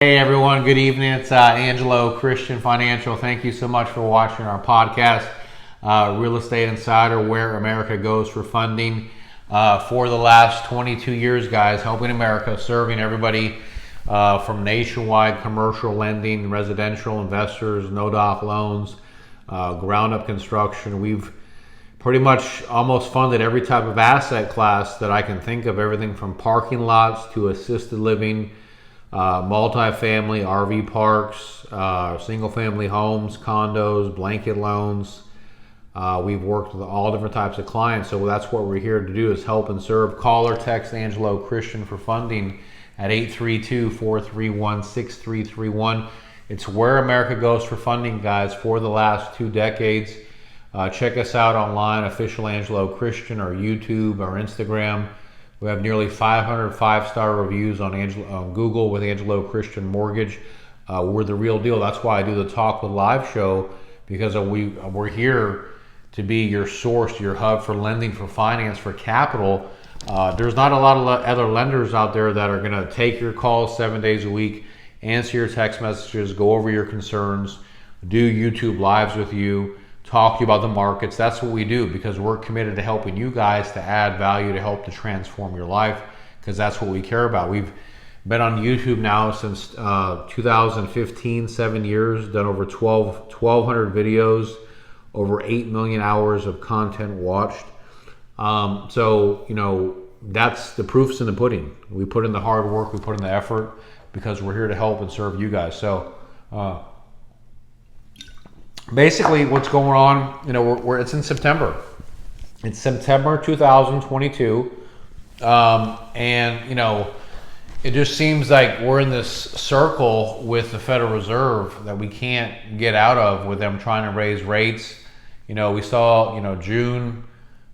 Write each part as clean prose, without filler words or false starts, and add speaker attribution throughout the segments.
Speaker 1: Hey everyone, good evening. It's Angelo Christian Financial. Thank you so much for watching our podcast, Real Estate Insider, where America goes for funding. For the last 22 years, guys, helping America, serving everybody from nationwide commercial lending, residential investors, no-doc loans, ground-up construction. We've pretty much almost funded every type of asset class that I can think of, everything from parking lots to assisted living, multifamily, RV parks, single-family homes, condos, blanket loans. We've worked with all different types of clients, so that's what we're here to do, is help and serve. Call or text Angelo Christian for funding at 832-431-6331. It's where America goes for funding, guys, for the last 2 decades. Check us out online, official Angelo Christian, or YouTube, or Instagram. We have nearly 500 5-star reviews on Google with Angelo Christian Mortgage. We're the real deal. That's why I do the Talk with Live show, because we're here to be your source, your hub for lending, for finance, for capital. There's not a lot of other lenders out there that are going to take your calls 7 days a week, answer your text messages, go over your concerns, do YouTube lives with you, talk to you about the markets. That's what we do, because we're committed to helping you guys to add value, to help to transform your life, because that's what we care about. We've been on YouTube now since 2015, 7 years, done over 1,200 videos, over 8 million hours of content watched. So, that's the proof's in the pudding. We put in the hard work, we put in the effort, because we're here to help and serve you guys. So, basically, what's going on, it's in September. It's September 2022. It just seems like we're in this circle with the Federal Reserve that we can't get out of, with them trying to raise rates. We saw, June,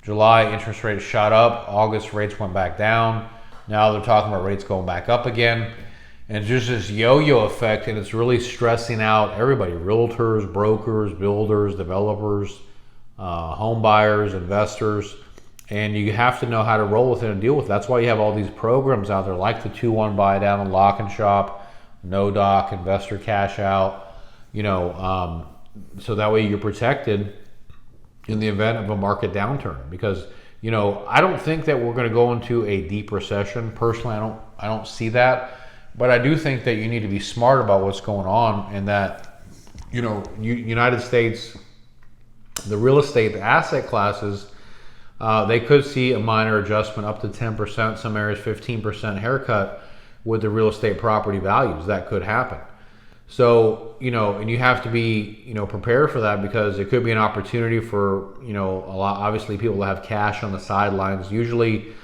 Speaker 1: July, interest rates shot up. August, rates went back down. Now they're talking about rates going back up again. And it's just this yo-yo effect, and it's really stressing out everybody: realtors, brokers, builders, developers, home buyers, investors. And you have to know how to roll with it and deal with it. That's why you have all these programs out there, like the 2-1 buy down and lock and shop, no doc, investor cash out, so that way you're protected in the event of a market downturn. Because, I don't think that we're going to go into a deep recession. Personally, I don't see that. But I do think that you need to be smart about what's going on, and that, United States, the real estate, the asset classes, they could see a minor adjustment, up to 10%, some areas 15% haircut with the real estate property values. That could happen. So, and you have to be, prepared for that, because it could be an opportunity for, obviously people that have cash on the sidelines. Usually,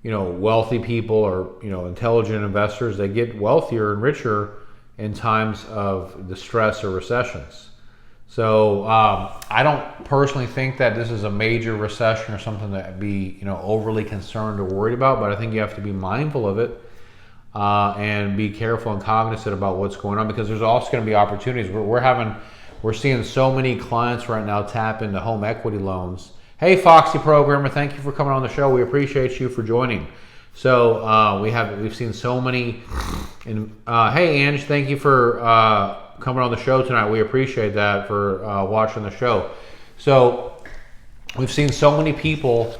Speaker 1: wealthy people, or, intelligent investors, they get wealthier and richer in times of distress or recessions. So I don't personally think that this is a major recession or something that be, overly concerned or worried about, but I think you have to be mindful of it and be careful and cognizant about what's going on, because there's also going to be opportunities. We're seeing so many clients right now tap into home equity loans. Hey, Foxy Programmer, thank you for coming on the show. We appreciate you for joining. So we've seen so many. Hey, Ange, thank you for coming on the show tonight. We appreciate that, for watching the show. So we've seen so many people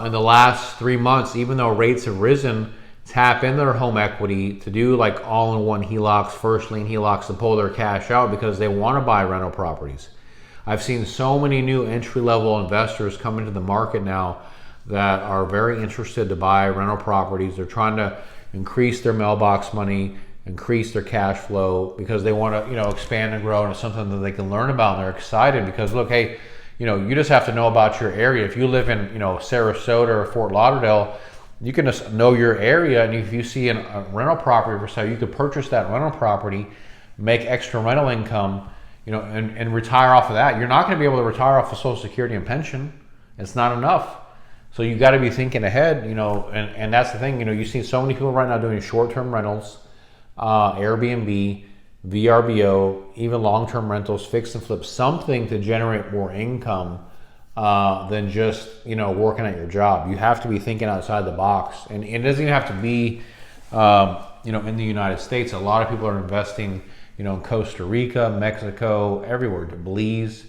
Speaker 1: in the last 3 months, even though rates have risen, tap in their home equity to do like all-in-one HELOCs, first lien HELOCs, to pull their cash out because they want to buy rental properties. I've seen so many new entry-level investors come into the market now that are very interested to buy rental properties. They're trying to increase their mailbox money, increase their cash flow, because they want to, expand and grow, and it's something that they can learn about, and they're excited because, look, hey, you just have to know about your area. If you live in, Sarasota or Fort Lauderdale, you can just know your area, and if you see a rental property for sale, you could purchase that rental property, make extra rental income, and retire off of that. You're not going to be able to retire off of Social Security and pension. It's not enough. So you got to be thinking ahead, and that's the thing. You see so many people right now doing short-term rentals, Airbnb, VRBO, even long-term rentals, fix and flip, something to generate more income than just, working at your job. You have to be thinking outside the box. And it doesn't even have to be in the United States. A lot of people are investing, in Costa Rica, Mexico, everywhere, to Belize.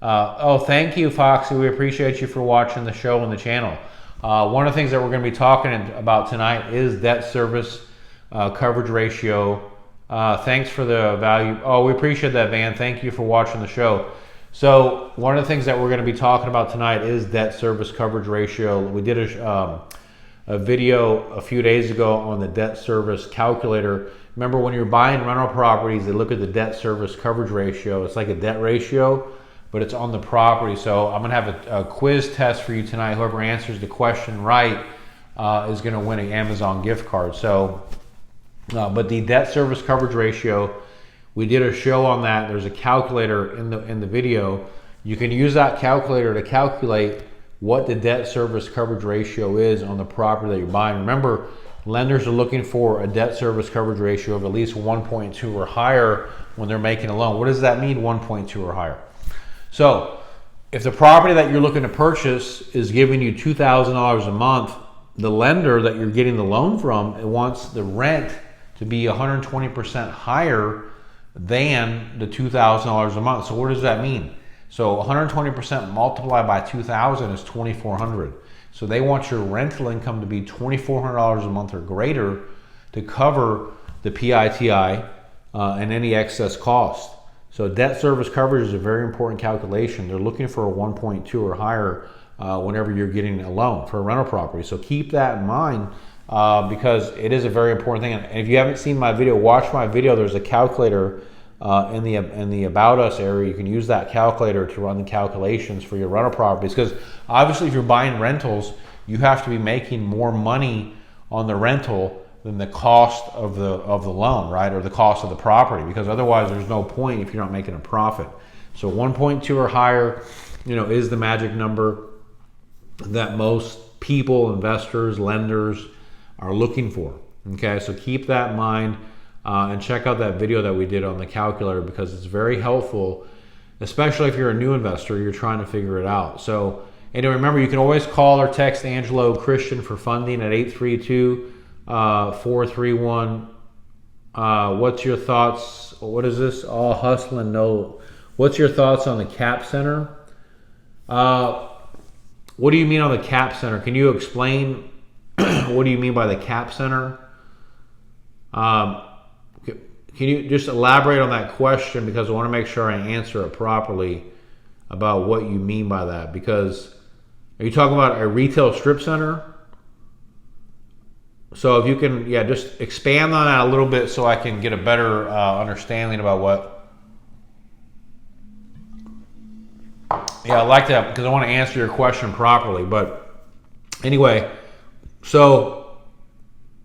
Speaker 1: Oh, thank you, Foxy. We appreciate you for watching the show and the channel. One of the things that we're going to be talking about tonight is debt service coverage ratio. Thanks for the value. Oh, we appreciate that, Van. Thank you for watching the show. So one of the things that we're going to be talking about tonight is debt service coverage ratio. We did a video a few days ago on the debt service calculator. Remember, when you're buying rental properties, they look at the debt service coverage ratio. It's like a debt ratio, but it's on the property. So I'm going to have a quiz test for you tonight. Whoever answers the question right is going to win an Amazon gift card. So, but the debt service coverage ratio, we did a show on that. There's a calculator in the video. You can use that calculator to calculate what the debt service coverage ratio is on the property that you're buying. Remember, lenders are looking for a debt service coverage ratio of at least 1.2 or higher when they're making a loan. What does that mean, 1.2 or higher? So if the property that you're looking to purchase is giving you $2,000 a month, the lender that you're getting the loan from, it wants the rent to be 120% higher than the $2,000 a month. So what does that mean? So 120% multiplied by 2,000 is 2,400. So they want your rental income to be $2,400 a month or greater to cover the PITI and any excess cost. So debt service coverage is a very important calculation. They're looking for a 1.2 or higher whenever you're getting a loan for a rental property. So keep that in mind because it is a very important thing. And if you haven't seen my video, watch my video. There's a calculator in the About Us area. You can use that calculator to run the calculations for your rental properties, because obviously if you're buying rentals, you have to be making more money on the rental than the cost of the loan, right, or the cost of the property, because otherwise there's no point if you're not making a profit. So 1.2 or higher, is the magic number that most people, investors, lenders are looking for. Okay, so keep that in mind. And check out that video that we did on the calculator, because it's very helpful, especially if you're a new investor, you're trying to figure it out. So, and remember, you can always call or text Angelo Christian for funding at 832-431. What's your thoughts? What is this? All hustling, no. What's your thoughts on the cap center? What do you mean on the cap center? Can you explain what do you mean by the cap center? Can you just elaborate on that question, because I want to make sure I answer it properly about what you mean by that. Because are you talking about a retail strip center? So if you can, just expand on that a little bit so I can get a better understanding about what. Yeah, I like that, because I want to answer your question properly. But anyway, so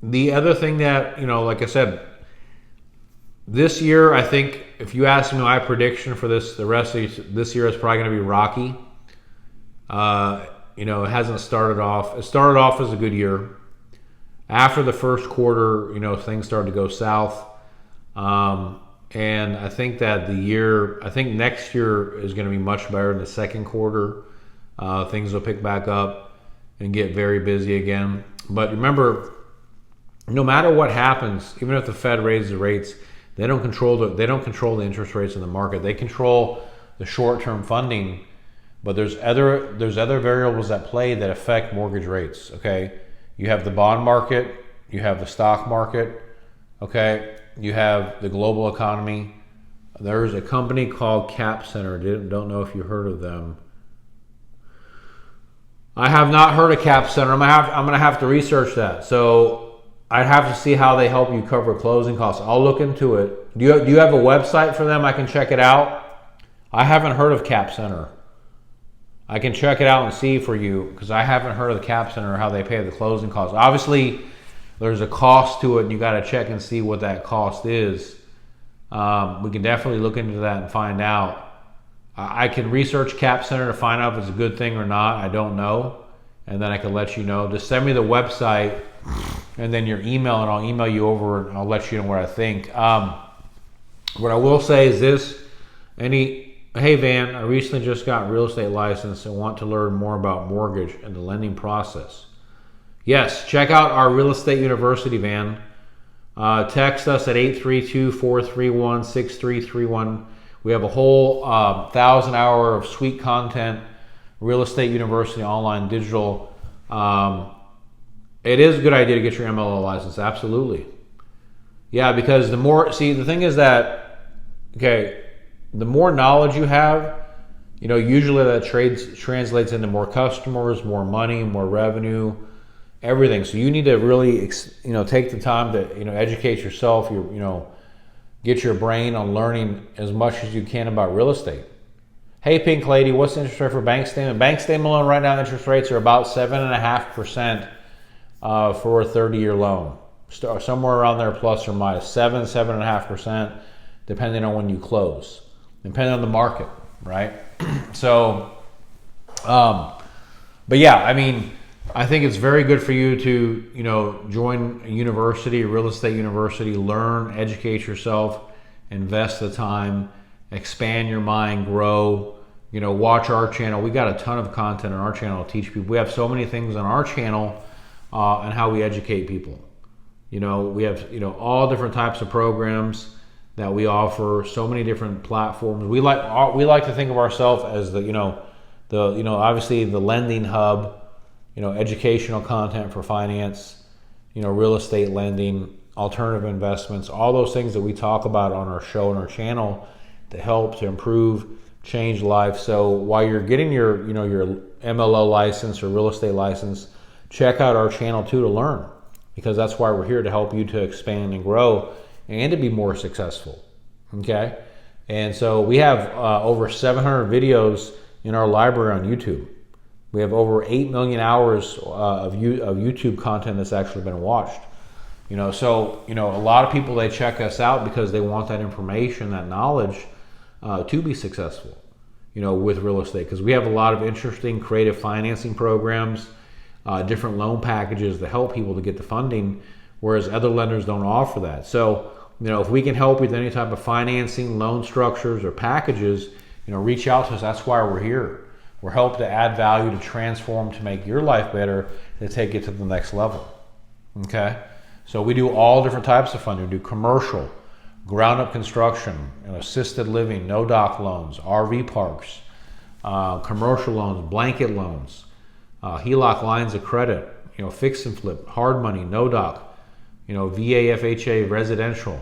Speaker 1: the other thing that, like I said, this year, I think, if you ask me my prediction for the rest of this year is probably going to be rocky. It hasn't started off. It started off as a good year. After the first quarter, things started to go south. And I think that next year is going to be much better in the second quarter. Things will pick back up and get very busy again. But remember, no matter what happens, even if the Fed raises the rates, they don't control the interest rates in the market. They control the short-term funding, but there's other variables at play that affect mortgage rates. Okay, you have the bond market, you have the stock market. Okay, you have the global economy. There's a company called Cap Center. Don't know if you heard of them. I have not heard of Cap Center. I'm gonna have to research that. So I'd have to see how they help you cover closing costs. I'll look into it. Do you have a website for them? I can check it out. I haven't heard of Cap Center. I can check it out and see for you, because I haven't heard of the Cap Center or how they pay the closing costs. Obviously, there's a cost to it, and you got to check and see what that cost is. We can definitely look into that and find out. I can research Cap Center to find out if it's a good thing or not. I don't know, and then I can let you know. Just send me the website and then your email, and I'll email you over and I'll let you know what I think. What I will say is this: hey Van, I recently just got real estate license and want to learn more about mortgage and the lending process. Yes, check out our real estate university, Van. Text us at 832-431-6331. We have a whole 1,000 hour of sweet content, Real Estate University online digital. It is a good idea to get your MLO license, absolutely. Yeah, because the thing is that, okay, the more knowledge you have, usually that translates into more customers, more money, more revenue, everything. So you need to really, take the time to, educate yourself, get your brain on learning as much as you can about real estate. Hey, Pink Lady, what's the interest rate for bank statement? Bank statement loan right now, interest rates are about 7.5% for a 30-year loan. Somewhere around there, plus or minus 7.5%, depending on when you close, depending on the market, right? So, but yeah, I mean, I think it's very good for you to, join a university, a real estate university, learn, educate yourself, invest the time, expand your mind, grow, watch our channel. We got a ton of content on our channel to teach people. We have so many things on our channel and how we educate people. We have, all different types of programs that we offer, so many different platforms. We like to think of ourselves as obviously the lending hub, educational content for finance, real estate lending, alternative investments, all those things that we talk about on our show and our channel to help to improve, change life. So while you're getting your MLO license or real estate license, check out our channel too to learn, because that's why we're here, to help you to expand and grow and to be more successful. Okay. And so we have over 700 videos in our library on YouTube. We have over 8 million hours of YouTube content that's actually been watched. So a lot of people, they check us out because they want that information, that knowledge to be successful, with real estate. Because we have a lot of interesting creative financing programs, different loan packages that help people to get the funding, whereas other lenders don't offer that. So, if we can help with any type of financing, loan structures, or packages, reach out to us. That's why we're here. We're helping to add value, to transform, to make your life better, to take it to the next level. Okay? So we do all different types of funding. We do commercial, ground-up construction, assisted living, no-doc loans, RV parks, commercial loans, blanket loans, HELOC lines of credit, fix and flip, hard money, no-doc, VA, FHA, residential,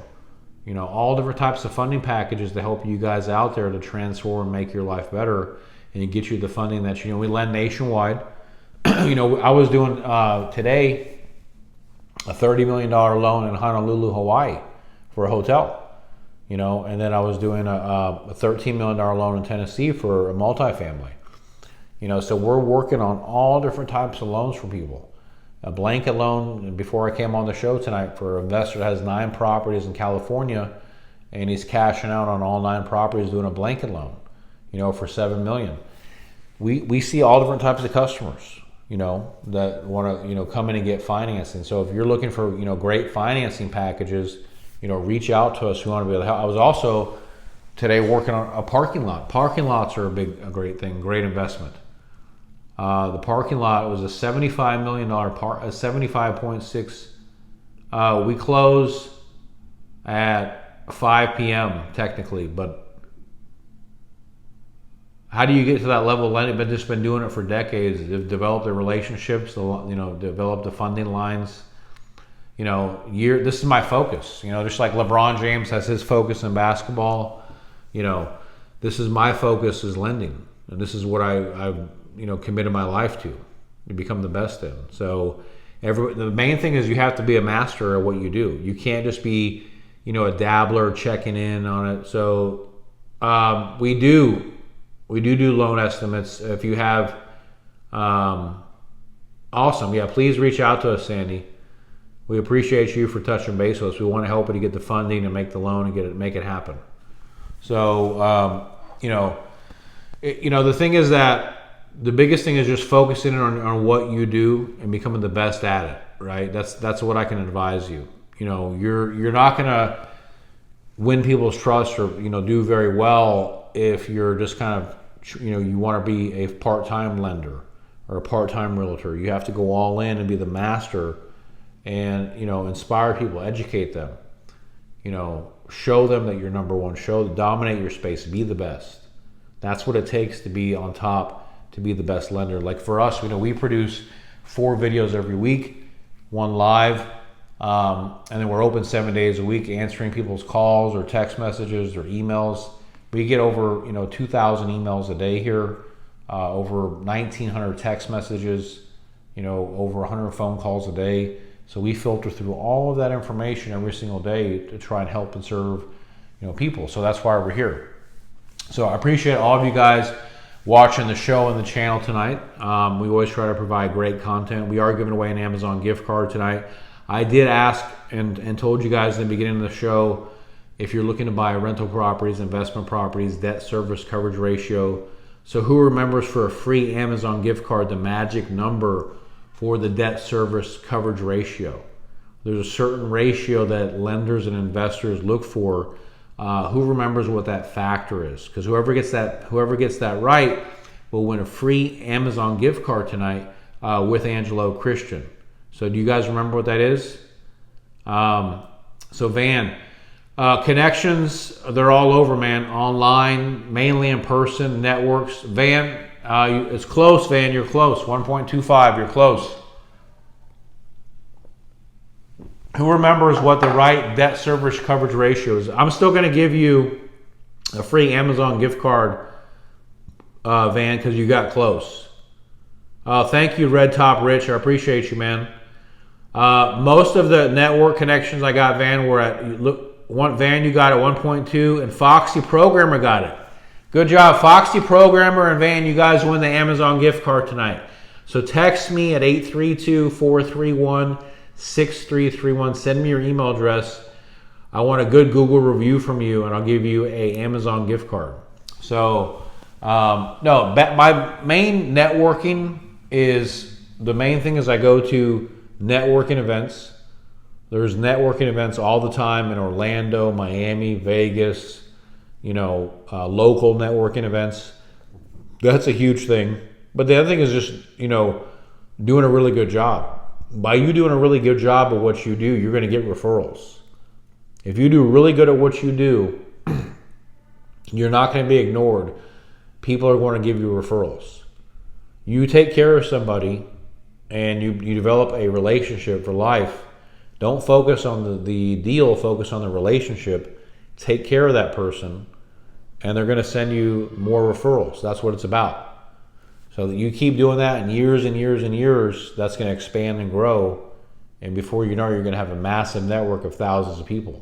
Speaker 1: all different types of funding packages to help you guys out there to transform and make your life better and get you the funding that we lend nationwide. I was doing today a $30 million loan in Honolulu, Hawaii for a hotel, and then I was doing a $13 million loan in Tennessee for a multifamily. So we're working on all different types of loans for people. A blanket loan, before I came on the show tonight, for an investor that has 9 properties in California, and he's cashing out on all 9 properties doing a blanket loan, for $7 million. We see all different types of customers, that want to, come in and get financing. So if you're looking for, great financing packages, reach out to us. We want to be able to help. I was also today working on a parking lot. Parking lots are a great thing, great investment. The parking lot was a $75 million a 75.6. We close at 5 p.m. technically, but how do you get to that level of lending? But just been doing it for decades. They've developed the relationships, developed the funding lines. This is my focus. Just like LeBron James has his focus in basketball. This is my focus, is lending, and this is what I've committed my life to become the best in. So the main thing is you have to be a master at what you do. You can't just be, a dabbler checking in on it. So we do loan estimates. If you have, awesome. Yeah, please reach out to us, Sandy. We appreciate you for touching base with us. We want to help you to get the funding and make the loan and make it happen. So, the thing is that the biggest thing is just focusing on what you do and becoming the best at it, right? That's what I can advise you. You're not going to win people's trust or, do very well if you're just kind of, you want to be a part-time lender or a part-time realtor. You have to go all in and be the master and, inspire people, educate them, show them that you're number one, dominate your space, be the best. That's what it takes to be on top, to be the best lender. Like for us, we produce 4 videos every week, 1 live, and then we're open 7 days a week answering people's calls or text messages or emails. We get over 2,000 emails a day here, over 1,900 text messages, over 100 phone calls a day. So we filter through all of that information every single day to try and help and serve people. So that's why we're here. So I appreciate all of you guys watching the show and the channel tonight. We always try to provide great content. We are giving away an Amazon gift card tonight. I did ask and told you guys in the beginning of the show, if you're looking to buy rental properties, investment properties, debt service coverage ratio. So who remembers for a free Amazon gift card the magic number for the debt service coverage ratio? There's a certain ratio that lenders and investors look for. Who remembers what that factor is? Because whoever gets that right will win a free Amazon gift card tonight with Angelo Christian. So do you guys remember what that is? So Van, connections, they're all over, man. Online, mainly in person, networks. Van, it's close, Van. You're close. 1.25. You're close. Who remembers what the right debt service coverage ratio is? I'm still going to give you a free Amazon gift card, Van, because you got close. Thank you, Red Top Rich. I appreciate you, man. Most of the network connections I got, Van, were at Van. You got it 1.2, and Foxy Programmer got it. Good job, Foxy Programmer and Van. You guys win the Amazon gift card tonight. So text me at 832-431-6331. Send me your email address. I want a good Google review from you, and I'll give you a Amazon gift card. So my main networking is, the main thing is I go to networking events. There's networking events all the time in Orlando, Miami, Vegas, local networking events. That's a huge thing. But the other thing is just, doing a really good job. By you doing a really good job of what you do, you're going to get referrals. If you do really good at what you do, you're not going to be ignored. People are going to give you referrals. You take care of somebody and you develop a relationship for life. Don't focus on the deal, focus on the relationship. Take care of that person, and they're going to send you more referrals. That's what it's about. So that you keep doing that, and years and years and years, that's going to expand and grow. And before you know it, you're going to have a massive network of thousands of people.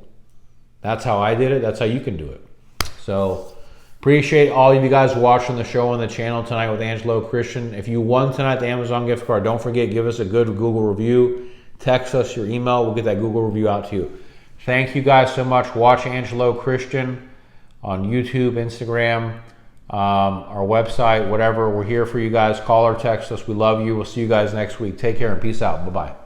Speaker 1: That's how I did it. That's how you can do it. So appreciate all of you guys watching the show on the channel tonight with Angelo Christian. If you won tonight the Amazon gift card, don't forget, give us a good Google review. Text us your email. We'll get that Google review out to you. Thank you guys so much. Watch Angelo Christian on YouTube, Instagram, our website, whatever. We're here for you guys. Call or text us. We love you. We'll see you guys next week. Take care and peace out. Bye-bye.